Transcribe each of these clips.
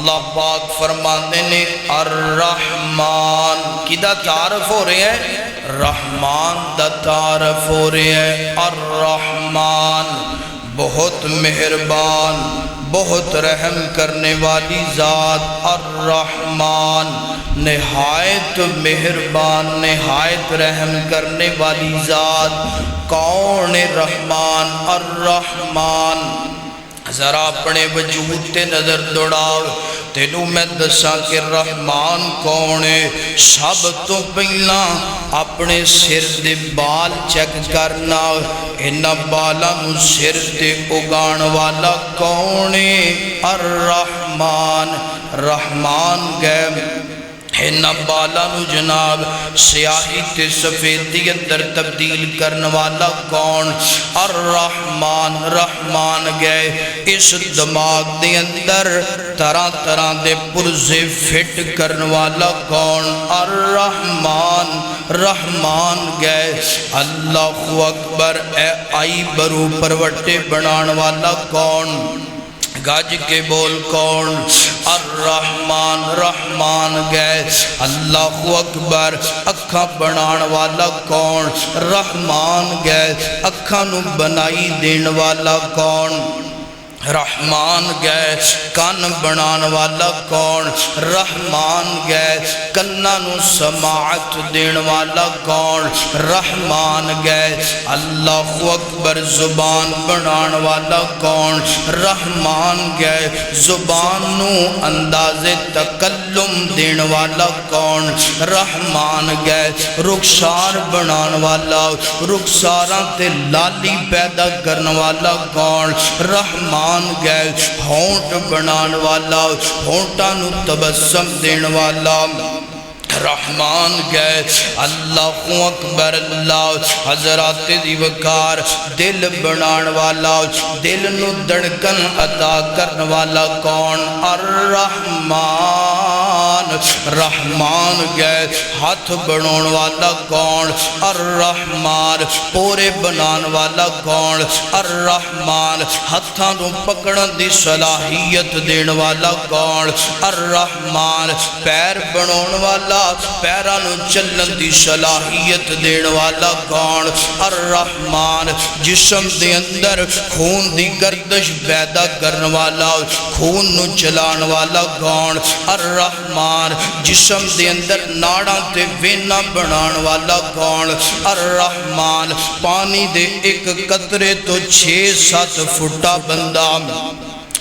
اللہ پاک فرماتے نے الرحمن کدا تعارف ہو رہے ہیں؟ رحمان دا تعارف ہو رہے ہیں۔ الرحمن بہت مہربان، بہت رحم کرنے والی ذات۔ الرحمن نہایت مہربان، نہایت رحم کرنے والی ذات۔ کون رحمان؟ الرحمن ذرا اپنے وجود تے نظر دوڑاؤ، تینوں میں دساں کہ رحمان کون ہے۔ سب تو پہلا اپنے سر دے بال چیک کرنا، انہاں بالاں نوں سر تے اگان والا کون ہے؟ الرحمان رحمان گئے انہاں بالاں نوں جناب سیاہی تے سفیدی اندر تبدیل کرنے والا کون؟ الرحمن رحمان گئے اس دماغ دے اندر طرح طرح دے پرزے فٹ کرنے والا کون؟ الرحمن رحمان گئے اللہ اکبر اے آئی برو پروٹے بنان والا کون؟ گاج کے بول کون؟ الرحمن رحمان گئے اللہ اکبر اکھاں بنان والا کون؟ رحمان گئے اکھاں نو بنائی دین والا کون؟ رحمان گئے کان بنان والا کون؟ رحمان گئے کناں نو سماعت دین والا کون؟ رحمان گئے اللہ اکبر زبان بنان والا کون؟ رحمان گئے زبان نو انداز تکلم دین والا کون؟ رحمان گئے رخسار بنان والا رخساراں تے لالی پیدا کرن والا کون؟ رحمان گئے ہونٹ بنان والا ہونٹاں نو تبسم دین والا رحمان گئے اللہ اکبر اللہ حضرات دی وقار دل بنان والا دل نو دڑکن عطا کرن والا کون؟ الرحمن رحمان گئے ہاتھ بنان والا کون؟ الرحمن پورے بنان والا کون؟ الرحمن ہتھاں نو پکڑن دی صلاحیت دین والا کون؟ الرحمن پیر بنان والا پیران چلن دی صلاحیت دین والا کون؟ الرحمن جسم دے اندر خون دی گردش پیدا کرن والا خون نو چلان والا کون؟ الرحمن جسم دے اندر ناڑاں تے وینا بنان والا کون؟ الرحمن پانی دے ایک قطرے تو 6-7 فٹا بندہ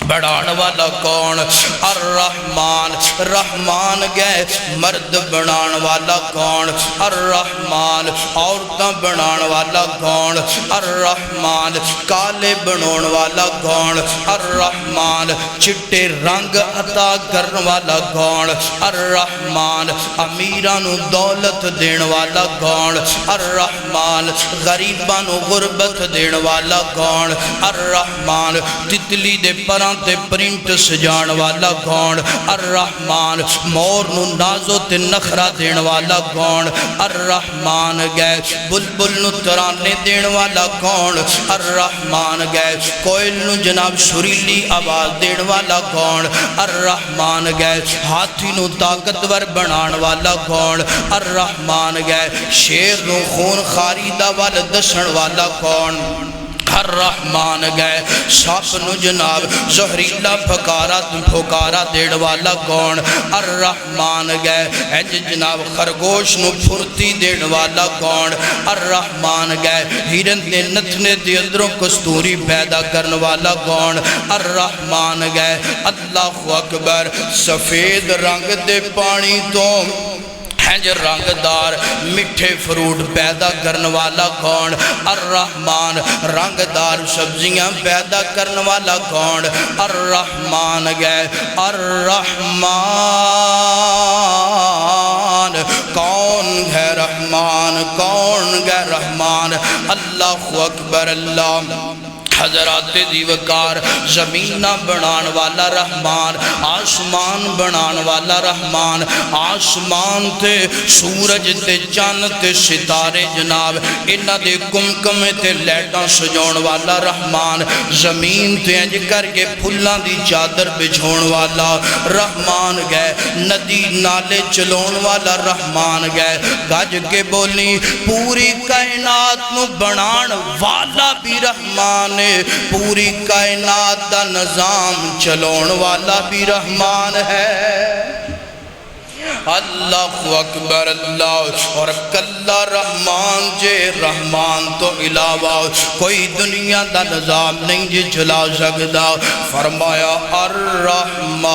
بڑھان والا کون؟ الرحمن رحمان گئے مرد بنان والا کون؟ الرحمن عورتاں بنان والا کون؟ الرحمن کالے بنان والا کون؟ الرحمن چٹے رنگ عطا کرن والا کون؟ الرحمن امیراں نو دولت دین والا کون؟ الرحمن غریباں نو غربت دین والا کون؟ الرحمن تتلی دے پراں تے پرنٹ سجان والا کون؟ الرحمن مور نو نازو تے نخرہ دین والا کون؟ الرحمن گئے بلبل نو ترانے دین والا کون؟ الرحمن گئے کوئل نو جناب شریلی آواز دین والا کون؟ الرحمن گئے ہاتھی نو طاقتور بنان والا کون؟ الرحمن گئے شیر نو خون خاریدہ والا دسن والا کون؟ الرحمن گئے ساپ نو جناب زہریلا پھکارا دیڑ والا کون؟ الرحمن گئے انج جناب خرگوش نو پھرتی دیڑ والا کون؟ الرحمن گئے ہیرن دے نتھنے دے اندروں کستوری پیدا کرن والا کون؟ الرحمن گئے اللہ اکبر سفید رنگ دے پانی تو ہنج رنگدار مٹھے فروٹ پیدا کرنے والا کون؟ الرحمن رنگدار سبزیاں پیدا کرنے والا کون؟ الرحمن گئے الرحمن کون ہے رحمان؟ کون ہے رحمان؟ اللہ اکبر اللہ حضرات دیوکار زمین بنان والا رحمان، آسمان بنان والا رحمان، آسمان تے سورج تے چاند تے ستارے جناب انہاں دے کمکمے تے لائٹاں سجاؤن والا رحمان، زمین تے انج کر کے پھلاں دی چادر بچھاؤن والا رحمان گئے، ندی نالے چلاؤن والا رحمان گئے، گج کے بولی پوری کائنات نو بنان والا بھی رحمان ہے، پوری کائنات دا نظام چلاؤن والا بھی رحمان ہے۔ اللہ اکبر اللہ، اور کلا رحمان جے رحمان تو علاوہ کوئی دنیا دا نظام نہیں جے چلا سکتا، فرمایا الرحمن